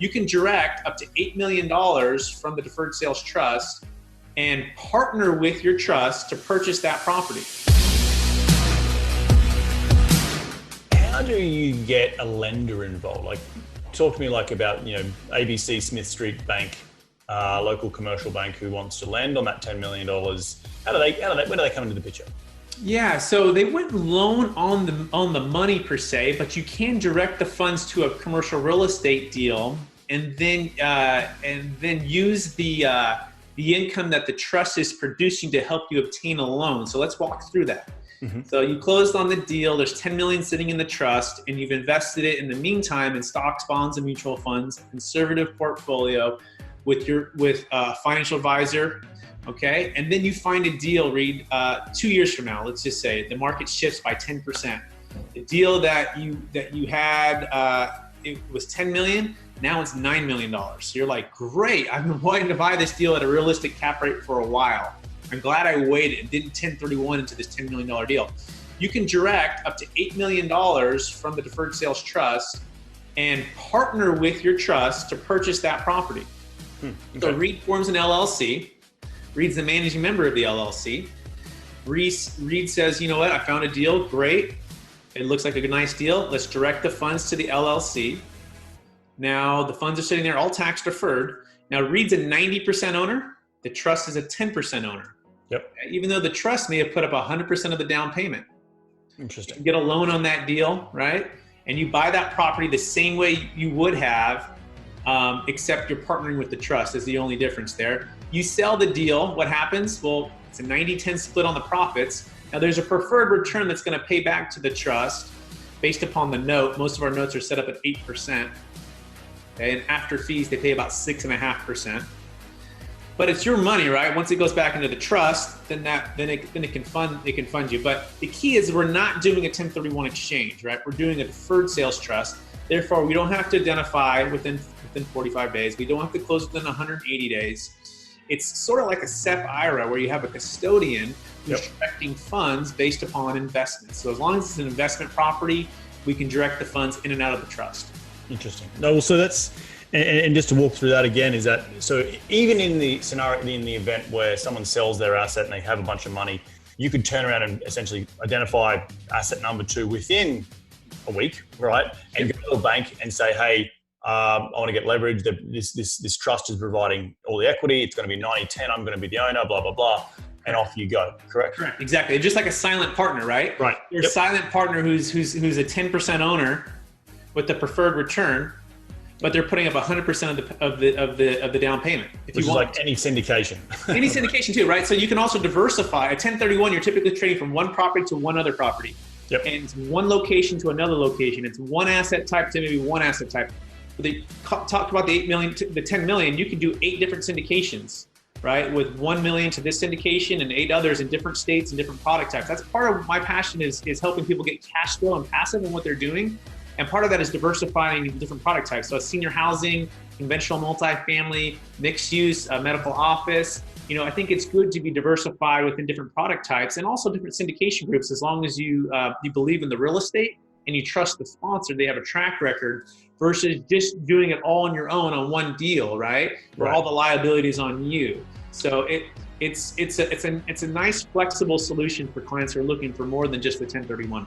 you can direct up to $8 million from the Deferred Sales Trust and partner with your trust to purchase that property. How do you get a lender involved? Like, talk to me like about, ABC Smith Street Bank, local commercial bank who wants to lend on that $10 million. Where do they come into the picture? Yeah, so they wouldn't loan on the money per se, but you can direct the funds to a commercial real estate deal, and then use the income that the trust is producing to help you obtain a loan. So let's walk through that. Mm-hmm. So you closed on the deal. There's 10 million sitting in the trust, and you've invested it in the meantime in stocks, bonds, and mutual funds, conservative portfolio with a financial advisor. Okay, and then you find a deal, Reed, 2 years from now, let's just say the market shifts by 10%. The deal that you had, it was 10 million, now it's $9 million. So you're like, great, I've been wanting to buy this deal at a realistic cap rate for a while. I'm glad I waited and didn't 1031 into this $10 million deal. You can direct up to $8 million from the Deferred Sales Trust and partner with your trust to purchase that property. Okay. So Reed forms an LLC. Reed's the managing member of the LLC. Reed says, you know what, I found a deal, great. It looks like a nice deal. Let's direct the funds to the LLC. Now the funds are sitting there all tax deferred. Now Reed's a 90% owner. The trust is a 10% owner. Yep. Even though the trust may have put up 100% of the down payment. Interesting. You get a loan on that deal, right? And you buy that property the same way you would have, except you're partnering with the trust is the only difference there. You sell the deal, what happens? Well, it's a 90-10 split on the profits. Now there's a preferred return that's gonna pay back to the trust based upon the note. Most of our notes are set up at 8%. Okay? And after fees, they pay about 6.5%. But it's your money, right? Once it goes back into the trust, then it can fund you. But the key is we're not doing a 1031 exchange, right? We're doing a deferred sales trust. Therefore, we don't have to identify within 45 days. We don't have to close within 180 days. It's sort of like a SEP IRA where you have a custodian who's directing funds based upon investments. So as long as it's an investment property, we can direct the funds in and out of the trust. Interesting. No, so that's, and just to walk through that again, is that, so even in the scenario, in the event where someone sells their asset and they have a bunch of money, you could turn around and essentially identify asset number 2 within a week, right? And go to a bank and say, hey, I want to get leverage. This trust is providing all the equity. It's going to be 90-10. I'm going to be the owner, blah, blah, blah. And off you go. Correct? Correct. Exactly. Just like a silent partner, right? Right. You're a silent partner who's a 10% owner with the preferred return, but they're putting up 100% of the down payment. Which is like any syndication. Any syndication too, right? So you can also diversify. A 1031, you're typically trading from one property to one other property. Yep. And it's one location to another location. It's one asset type to maybe one asset type. They talked about the 8 million to the 10 million. You can do 8 different syndications, right? With 1 million to this syndication and 8 others in different states and different product types. That's part of my passion is helping people get cash flow and passive in what they're doing. And part of that is diversifying in different product types. So senior housing, conventional multifamily, mixed use, medical office. I think it's good to be diversified within different product types and also different syndication groups as long as you believe in the real estate and you trust the sponsor, they have a track record versus just doing it all on your own on one deal, right? Where all the liability is on you. So it's a nice flexible solution for clients who are looking for more than just the 1031.